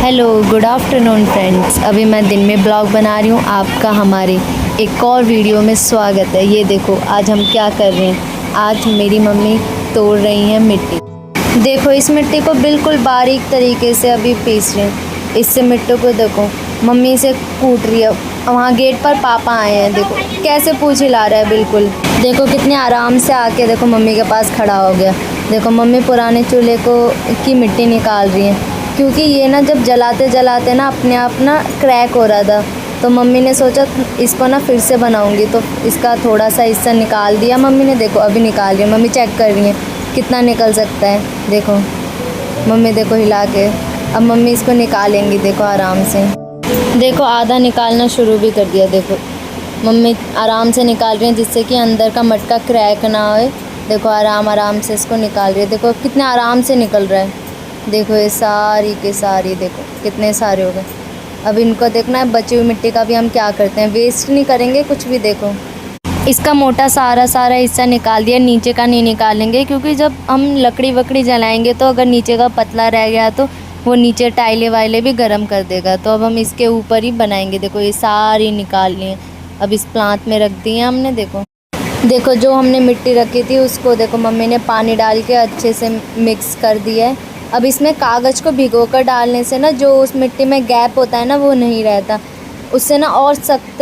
Hello good afternoon friends. अभी मैं दिन में ब्लॉग बना रही हूँ। आपका हमारे एक और वीडियो में स्वागत है। ये देखो आज हम क्या कर रहे हैं। आज मेरी मम्मी तोड़ रही हैं मिट्टी। देखो इस मिट्टी को बिल्कुल बारीक तरीके से अभी पीस रहे हैं। इससे मिट्टी को देखो मम्मी से कूट रही है। वहाँ गेट पर पापा आए हैं, देखो कैसे पूँछ हिला रहा है। बिल्कुल देखो कितने आराम से आके देखो मम्मी के पास खड़ा हो गया। देखो मम्मी पुराने चूल्हे की मिट्टी निकाल रही है, क्योंकि ये ना जब जलाते जलाते ना अपने आप ना क्रैक हो रहा था। तो मम्मी ने सोचा इसको ना फिर से बनाऊंगी, तो इसका थोड़ा सा हिस्सा निकाल दिया मम्मी ने। देखो अभी निकाल रही है मम्मी, चेक कर रही है कितना निकल सकता है। देखो मम्मी देखो हिला के अब मम्मी इसको निकालेंगी। देखो आराम से, देखो आधा निकालना शुरू भी कर दिया। देखो मम्मी आराम से निकाल रही हैं जिससे कि अंदर का मटका क्रैक ना होए। देखो आराम से इसको निकाल रही है। देखो कितने आराम से निकल रहा है। देखो ये सारी के सारी देखो कितने सारे हो गए। अब इनको देखना है बची हुई मिट्टी का भी हम क्या करते हैं, वेस्ट नहीं करेंगे कुछ भी। देखो इसका मोटा सारा हिस्सा निकाल दिया, नीचे का नहीं निकालेंगे, क्योंकि जब हम लकड़ी वकड़ी जलाएंगे तो अगर नीचे का पतला रह गया तो वो नीचे टाइले वाइले भी गर्म कर देगा। तो अब हम इसके ऊपर ही बनाएंगे। देखो ये सारी निकाल ली है, अब इस प्लांट में रख दी है हमने। देखो जो हमने मिट्टी रखी थी उसको देखो मम्मी ने पानी डाल के अच्छे से मिक्स कर दिया है। अब इसमें कागज़ को भिगोकर डालने से ना जो उस मिट्टी में गैप होता है ना वो नहीं रहता, उससे ना और सख्त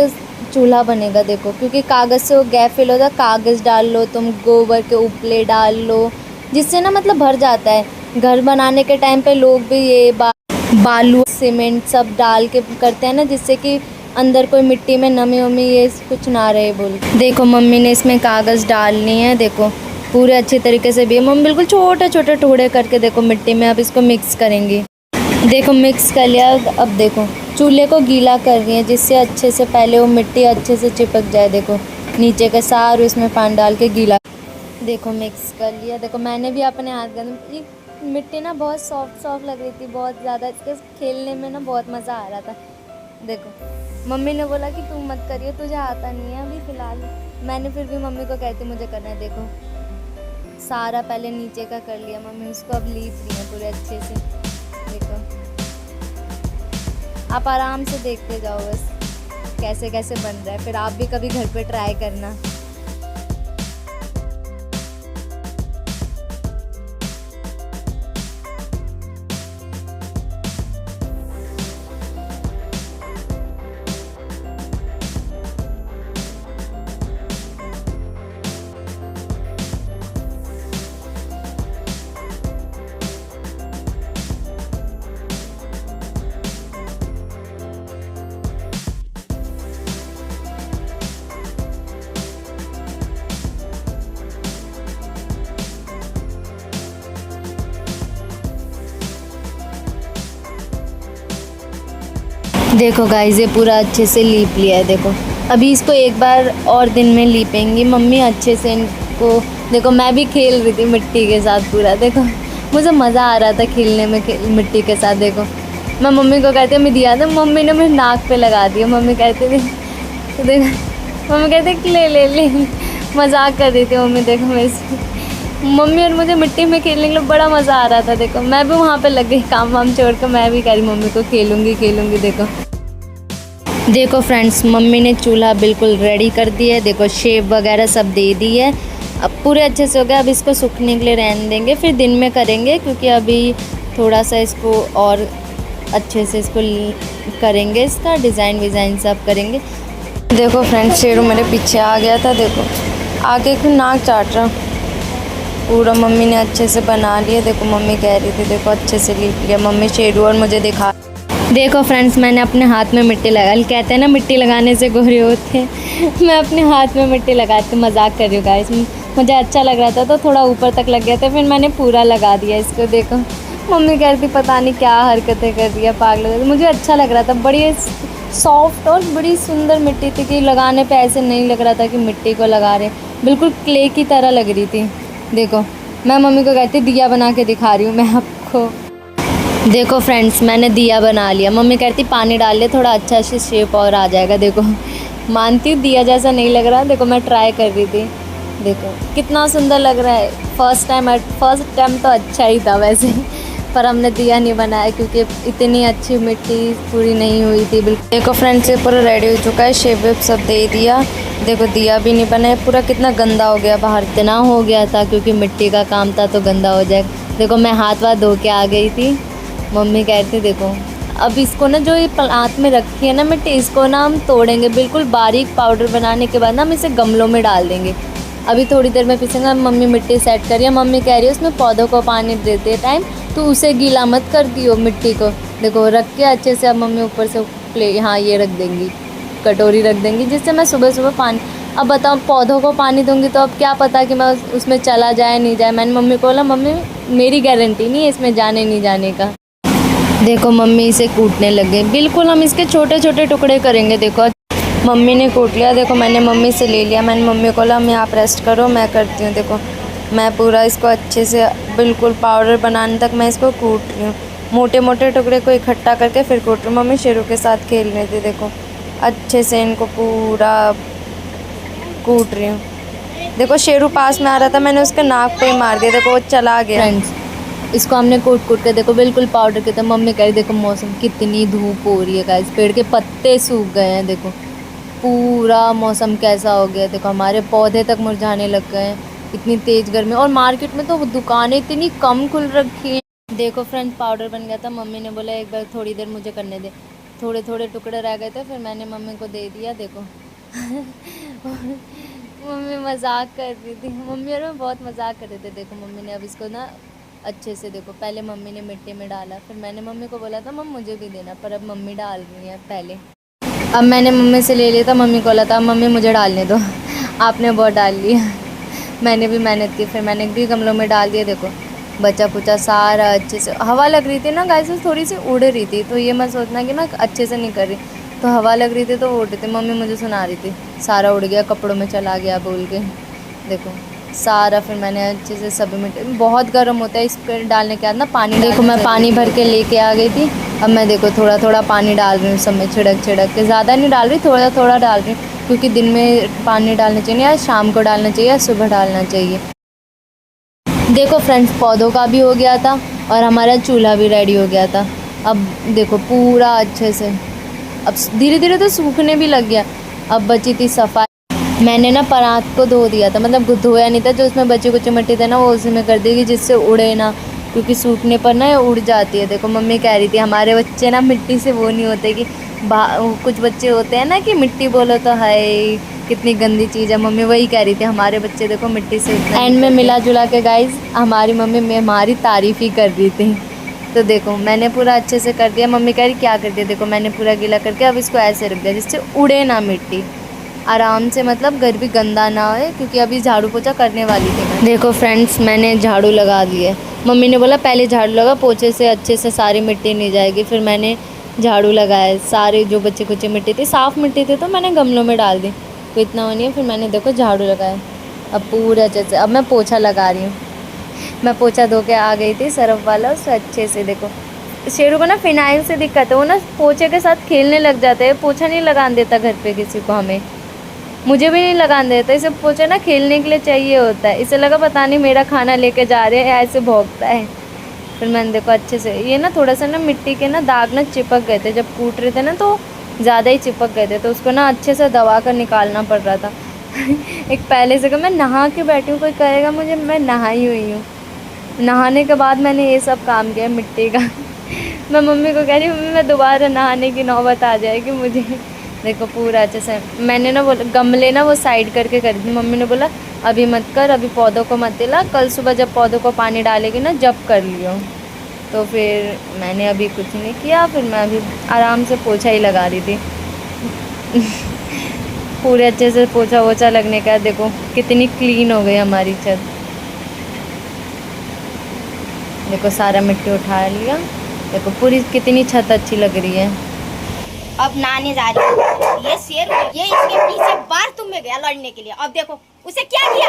चूल्हा बनेगा। देखो क्योंकि कागज़ से वो गैप फिल होता है। कागज़ डाल लो तुम, गोबर के उपले डाल लो, जिससे ना मतलब भर जाता है। घर बनाने के टाइम पे लोग भी ये बालू सीमेंट सब डाल के करते हैं ना, जिससे कि अंदर कोई मिट्टी में नमी वमी ये कुछ ना रहे बोल। देखो मम्मी ने इसमें कागज़ डालनी है। देखो पूरे अच्छे तरीके से भी मम्मी बिल्कुल छोटे छोटे टुकड़े करके देखो मिट्टी में अब इसको मिक्स करेंगी। देखो मिक्स कर लिया। अब देखो चूल्हे को गीला कर रही है, जिससे अच्छे से पहले वो मिट्टी अच्छे से चिपक जाए। देखो नीचे का सारा इसमें पानी डाल के गीला। देखो मिक्स कर लिया। देखो मैंने भी अपने हाथ कर, ये मिट्टी ना बहुत सॉफ्ट लग रही थी बहुत ज़्यादा। इसके खेलने में ना बहुत मज़ा आ रहा था। देखो मम्मी ने बोला कि तुम मत करिए, तुझे आता नहीं है अभी फ़िलहाल। मैंने फिर भी मम्मी को कहती मुझे करना है। देखो सारा पहले नीचे का कर लिया मम्मी, उसको अब लीप रही है पूरे अच्छे से। देखो आप आराम से देखते जाओ बस कैसे कैसे बन रहा है, फिर आप भी कभी घर पे ट्राई करना। देखो गाइस ये पूरा अच्छे से लीप लिया है। देखो अभी इसको एक बार और दिन में लीपेंगी मम्मी अच्छे से इनको। देखो मैं भी खेल रही थी मिट्टी के साथ पूरा। देखो मुझे मज़ा आ रहा था खेलने में मिट्टी के साथ। देखो मैं मम्मी को कहती मैं दिया था, मम्मी ने मेरे नाक पे लगा दिया। मम्मी कहती थी तो देखो मम्मी कहते ले मजाक कर रही थी मम्मी। देखो मेरे से मम्मी और मुझे मिट्टी में खेलने के लिए बड़ा मज़ा आ रहा था। देखो मैं भी वहाँ पे लग गई काम वाम छोड़ कर, मैं भी कह रही मम्मी को खेलूँगी। देखो फ्रेंड्स मम्मी ने चूल्हा बिल्कुल रेडी कर दिया है। देखो शेप वगैरह सब दे दी है, अब पूरे अच्छे से हो गया। अब इसको सूखने के लिए रहने देंगे, फिर दिन में करेंगे, क्योंकि अभी थोड़ा सा इसको और अच्छे से इसको करेंगे, इसका डिज़ाइन विज़ाइन सब करेंगे। देखो फ्रेंड्स शेरू मेरे पीछे आ गया था। देखो आगे को नाक चाट रहा पूरा। मम्मी ने अच्छे से बना लिया। देखो मम्मी कह रही थी देखो अच्छे से लीप लिया मम्मी शेरू, और मुझे दिखा। देखो फ्रेंड्स मैंने अपने हाथ में मिट्टी लगा ली। कहते हैं ना मिट्टी लगाने से गोरे होते हैं। मैं अपने हाथ में मिट्टी लगाती, मजाक कर रही हूँ गाइस। मुझे अच्छा लग रहा था तो थोड़ा ऊपर तक लग गया था, फिर मैंने पूरा लगा दिया इसको। देखो मम्मी कह रही थी पता नहीं क्या हरकतें कर रही है, पागल। मुझे अच्छा लग रहा था, बड़ी सॉफ्ट और बड़ी सुंदर मिट्टी थी कि लगाने पे ऐसे नहीं लग रहा था कि मिट्टी को लगा रहे, बिल्कुल क्ले की तरह लग रही थी। देखो मैं मम्मी को कहती दिया बना के दिखा रही हूँ मैं आपको। देखो फ्रेंड्स मैंने दिया बना लिया। मम्मी कहती पानी डाल ले थोड़ा अच्छा सी शेप और आ जाएगा। देखो मानती हूँ दिया जैसा नहीं लग रहा। देखो मैं ट्राई कर रही थी, देखो कितना सुंदर लग रहा है। फर्स्ट टाइम तो अच्छा ही था वैसे, पर हमने दिया नहीं बनाया क्योंकि इतनी अच्छी मिट्टी पूरी नहीं हुई थी बिल्कुल। देखो फ्रेंड्स ये पूरा रेडी हो चुका है, शेप वेप सब दे दिया। देखो दिया भी नहीं बनाया, पूरा कितना गंदा हो गया, बाहर इतना हो गया था क्योंकि मिट्टी का काम था तो गंदा हो जाएगा। देखो मैं हाथ वाथ धो के आ गई थी, मम्मी कहती देखो अब इसको ना जो ये हाथ में रखी है ना मिट्टी, इसको ना हम तोड़ेंगे बिल्कुल बारीक पाउडर बनाने के बाद ना हम इसे गमलों में डाल देंगे। अभी थोड़ी देर में पीसेंगे। मम्मी मिट्टी सेट करिए, मम्मी कह रही है उसमें पौधों को पानी देते टाइम तो उसे गीला मत कर दियो मिट्टी को। देखो रख के अच्छे से अब मम्मी ऊपर से प्ले हाँ ये रख देंगी, कटोरी रख देंगी जिससे मैं सुबह सुबह पानी। अब बताओ पौधों को पानी दूंगी तो अब क्या पता कि मैं उसमें चला जाए नहीं जाए। मैंने मम्मी को बोला मम्मी मेरी गारंटी नहीं है इसमें जाने नहीं जाने का। देखो मम्मी इसे कूटने लग गई, बिल्कुल हम इसके छोटे छोटे टुकड़े करेंगे। देखो मम्मी ने कूट लिया, देखो मैंने मम्मी से ले लिया। मैंने मम्मी को बोला मैं आप रेस्ट करो मैं करती हूँ। देखो मैं पूरा इसको अच्छे से बिल्कुल पाउडर बनाने तक मैं इसको कूट रही हूँ, मोटे मोटे टुकड़े को इकट्ठा करके फिर कूट रही हूँ। मम्मी शेरू के साथ खेल रही थी, देखो अच्छे से इनको पूरा कूट रही हूँ। देखो शेरू पास में आ रहा था, मैंने उसके नाक पे ही मार दिया, देखो वो चला गया। फ्रेंड्स इसको हमने कूट कूट के देखो बिल्कुल पाउडर के तो मम्मी कह रही देखो मौसम कितनी धूप हो रही है गाइस, पेड़ के पत्ते सूख गए हैं। देखो पूरा मौसम कैसा हो गया, देखो हमारे पौधे तक मुरझाने लग गए हैं, इतनी तेज़ गर्मी। और मार्केट में तो दुकानें इतनी कम खुल रखी हैं। देखो फ्रेंड्स पाउडर बन गया था, मम्मी ने बोला एक बार थोड़ी देर मुझे करने दे, थोड़े थोड़े टुकड़े रह गए थे फिर मैंने मम्मी को दे दिया। देखो मम्मी मजाक कर रही थी, मम्मी और मैं बहुत मजाक कर रहे थे। देखो मम्मी ने अब इसको ना अच्छे से देखो पहले मम्मी ने मिट्टी में डाला, फिर मैंने मम्मी को बोला था मम्मी मुझे भी देना, पर अब मम्मी डाल रही है पहले। अब मैंने मम्मी से ले लिया था, मम्मी को बोला था मम्मी मुझे डालने दो, आपने बहुत डाल लिया। मैंने भी मेहनत की, फिर मैंने भी गमलों में डाल दिया। देखो बचा कुचा सारा अच्छे से, हवा लग रही थी ना गाइस थोड़ी सी उड़ रही थी, तो ये मत सोचना कि मैं अच्छे से नहीं कर रही, तो हवा लग रही थी तो उड़ रही थी। मम्मी मुझे सुना रही थी सारा उड़ गया कपड़ों में चला गया बोल के। देखो सारा फिर मैंने अच्छे से सब मिट्टी, बहुत गर्म होता है इस पर डालने के बाद ना पानी। देखो मैं पानी भर के लेके आ गई थी, अब मैं देखो थोड़ा थोड़ा पानी डाल रही हूँ सब में, छिड़क छिड़क के, ज़्यादा नहीं डाल रही, थोड़ा थोड़ा डाल रही हूँ क्योंकि दिन में पानी डालना चाहिए या शाम को डालना चाहिए या सुबह डालना चाहिए। देखो फ्रेंड्स पौधों का भी हो गया था और हमारा चूल्हा भी रेडी हो गया था। अब देखो पूरा अच्छे से अब धीरे धीरे तो सूखने भी लग गया। अब बची थी सफाई, मैंने ना परात को धो दिया था, मतलब धोया नहीं था, जो उसमें बची कुछ मिट्टी थी ना वो उसी में कर देगी जिससे उड़े ना, क्योंकि सूखने पर ना ये उड़ जाती है। देखो मम्मी कह रही थी हमारे बच्चे ना मिट्टी से वो नहीं होते कि कुछ बच्चे होते हैं ना कि मिट्टी बोलो तो हाय कितनी गंदी चीज़ है, मम्मी वही कह रही थी हमारे बच्चे देखो मिट्टी से। एंड में मिला जुला के गाइज हमारी मम्मी हमारी तारीफ़ ही कर रही थी, तो देखो मैंने पूरा अच्छे से कर दिया। मम्मी कह रही क्या कर दिया, देखो मैंने पूरा गीला करके अब इसको ऐसे रख दिया जिससे उड़े ना मिट्टी आराम से, मतलब घर भी गंदा ना हो, क्योंकि अभी झाड़ू पोछा करने वाली थी मैं। देखो फ्रेंड्स मैंने झाड़ू लगा दिए, मम्मी ने बोला पहले झाड़ू लगा पोछे से अच्छे से सारी मिट्टी नहीं जाएगी, फिर मैंने झाड़ू लगाया, सारे जो बच्चे कुचे मिट्टी थी साफ़ मिट्टी थी तो मैंने गमलों में डाल दी, तो इतना हो नहीं है। फिर मैंने देखो झाड़ू लगाया, अब पूरे अच्छे से अब मैं पोछा लगा रही हूँ। मैं पोछा धो के आ गई थी सरफ वाला, उससे अच्छे से। देखो शेरू को ना फिनाइल से दिक्कत है, वो ना पोछे के साथ खेलने लग जाते हैं, पोछा नहीं लगाने देता घर पे किसी को, हमें मुझे भी नहीं लगाने देता, इसे पोछा ना खेलने के लिए चाहिए होता है, इसे लगा पता नहीं मेरा खाना लेके जा रहे हैं, ऐसे भौंकता है। फिर मैंने देखो अच्छे से ये ना थोड़ा सा ना मिट्टी के ना दाग ना चिपक गए थे, जब कूट रहे थे ना तो ज़्यादा ही चिपक गए थे, तो उसको ना अच्छे से दबा कर निकालना पड़ रहा था। एक पहले से मैं नहा के बैठी हूँ, कोई कहेगा मुझे, मैं नहाई हुई हूँ, नहाने के बाद मैंने ये सब काम किया मिट्टी का। मैं मम्मी को कह रही मम्मी मैं दोबारा नहाने की नौबत आ जाएगी मुझे। देखो पूरा अच्छे से मैंने ना वो गमले ना वो साइड करके कर दी, मम्मी ने बोला अभी मत कर, अभी पौधों को मत दिला, कल सुबह जब पौधों को पानी डालेगी ना जब कर लियो। तो फिर मैंने अभी कुछ नहीं किया, फिर मैं अभी आराम से पोछा ही लगा रही थी। पूरे अच्छे से पोछा वोछा लगने का देखो कितनी क्लीन हो गई हमारी छत। देखो सारा मिट्टी उठा लिया, देखो पूरी कितनी छत अच्छी लग रही है। अब नहाने जा रही है ये शेर, ये इसके पीछे बार तुम में गया लड़ने के लिए। अब देखो उसे क्या किया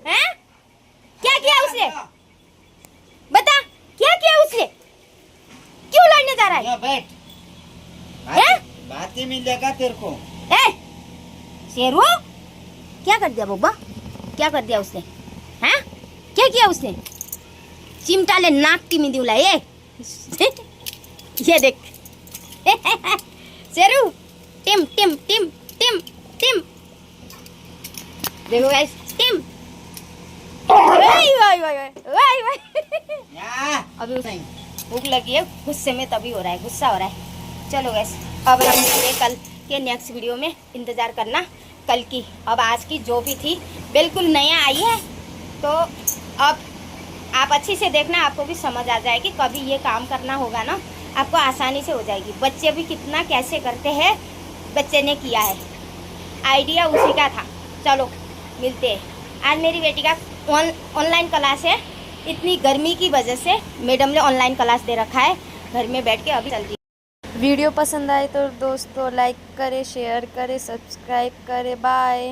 हैं, क्या किया उसने, बता क्या किया उसने, क्यों लड़ने जा रहा है? बैठ, बात ही मिलेगा तेरे को। शेरू क्या कर दिया बब्बा, क्या कर दिया उसने, हैं क्या किया उसने? चिमटा ले नाक टी में दिउला ये ये देख शेरू, टिम टिम टिम टिम टिम, देखो गाइस टिम, वाई वाई वाई वाई वाई। अभी उसे भूख लगी है, गुस्से में तभी हो रहा है, गुस्सा हो रहा है। चलो गाइस अब हम मिलेंगे कल के नेक्स्ट वीडियो में, इंतज़ार करना कल की। अब आज की जो भी थी बिल्कुल नया आई है, तो अब आप अच्छी से देखना, आपको भी समझ आ जाएगी। कभी ये काम करना होगा ना, आपको आसानी से हो जाएगी। बच्चे भी कितना कैसे करते हैं, बच्चे ने किया है, आइडिया उसी का था। चलो मिलते हैं। आज मेरी बेटी का ऑनलाइन क्लास है, इतनी गर्मी की वजह से मैडम ने ऑनलाइन क्लास दे रखा है, घर में बैठ के अभी चल रही है। वीडियो पसंद आए तो दोस्तों लाइक करें, शेयर करें, सब्सक्राइब करें। बाय।